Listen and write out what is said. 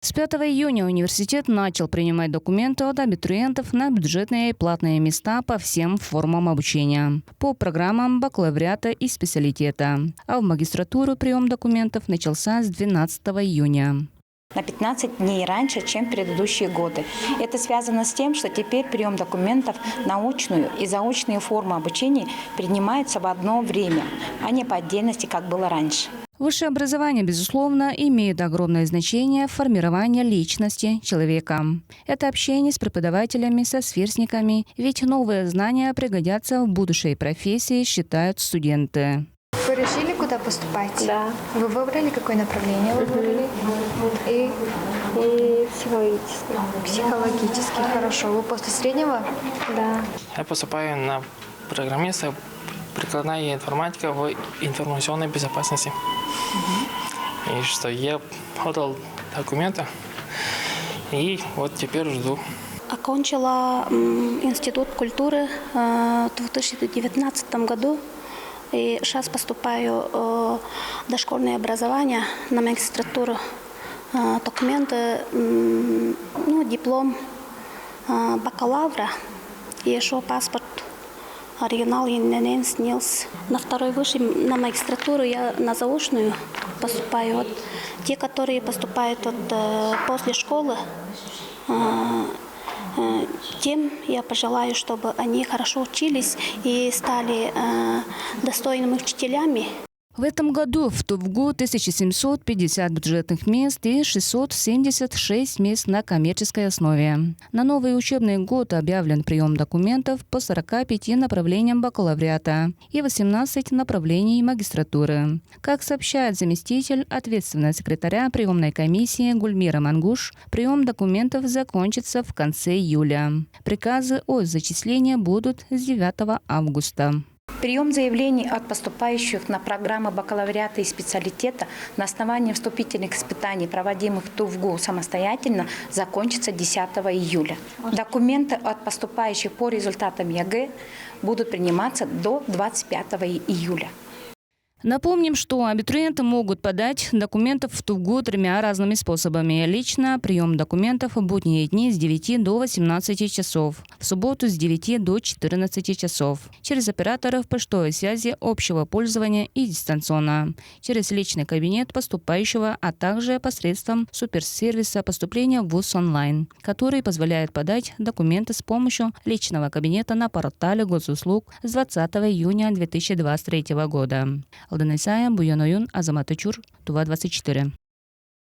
С 5 июня университет начал принимать документы от абитуриентов на бюджетные и платные места по всем формам обучения, по программам бакалавриата и специалитета. А в магистратуру прием документов начался с 12 июня. На 15 дней раньше, чем в предыдущие годы. Это связано с тем, что теперь прием документов на очную и заочные формы обучения принимаются в одно время, а не по отдельности, как было раньше. Высшее образование, безусловно, имеет огромное значение в формировании личности человека. Это общение с преподавателями, со сверстниками, ведь новые знания пригодятся в будущей профессии, считают студенты. Вы решили, куда поступать? Да. Вы выбрали, какое направление вы выбрали? И психологически. психологически, хорошо. Вы после среднего? Да. Я поступаю на программиста, прикладная информатика в информационной безопасности. И что я подал документы, и вот теперь жду. Окончила институт культуры в 2019 году. И сейчас поступаю в дошкольное образование на магистратуру. Документы, диплом бакалавра и еще паспорт. Оригинал я не снялся. На второй высший, на магистратуру я на заочную поступаю. Вот те, которые поступают после школы, тем я пожелаю, чтобы они хорошо учились и стали достойными учителями. В этом году в ТУВГУ 1750 бюджетных мест и 676 мест на коммерческой основе. На новый учебный год объявлен прием документов по 45 направлениям бакалавриата и 18 направлений магистратуры. Как сообщает заместитель ответственного секретаря приемной комиссии Гульмира Мангуш, прием документов закончится в конце июля. Приказы о зачислении будут с 9 августа. Прием заявлений от поступающих на программы бакалавриата и специалитета на основании вступительных испытаний, проводимых в ТУВГУ самостоятельно, закончится 10 июля. Документы от поступающих по результатам ЕГЭ будут приниматься до 25 июля. Напомним, что абитуриенты могут подать документы в ТУВГУ 3 разными способами. Лично прием документов в будние дни с 9 до 18 часов, в субботу с 9 до 14 часов, через операторов почтовой связи общего пользования и дистанционно, через личный кабинет поступающего, а также посредством суперсервиса поступления в ВУЗ онлайн, который позволяет подать документы с помощью личного кабинета на портале госуслуг с 20 июня 2023 года. Алдан Исая, Буян Оюн, Азамат Ичур, Тува 24.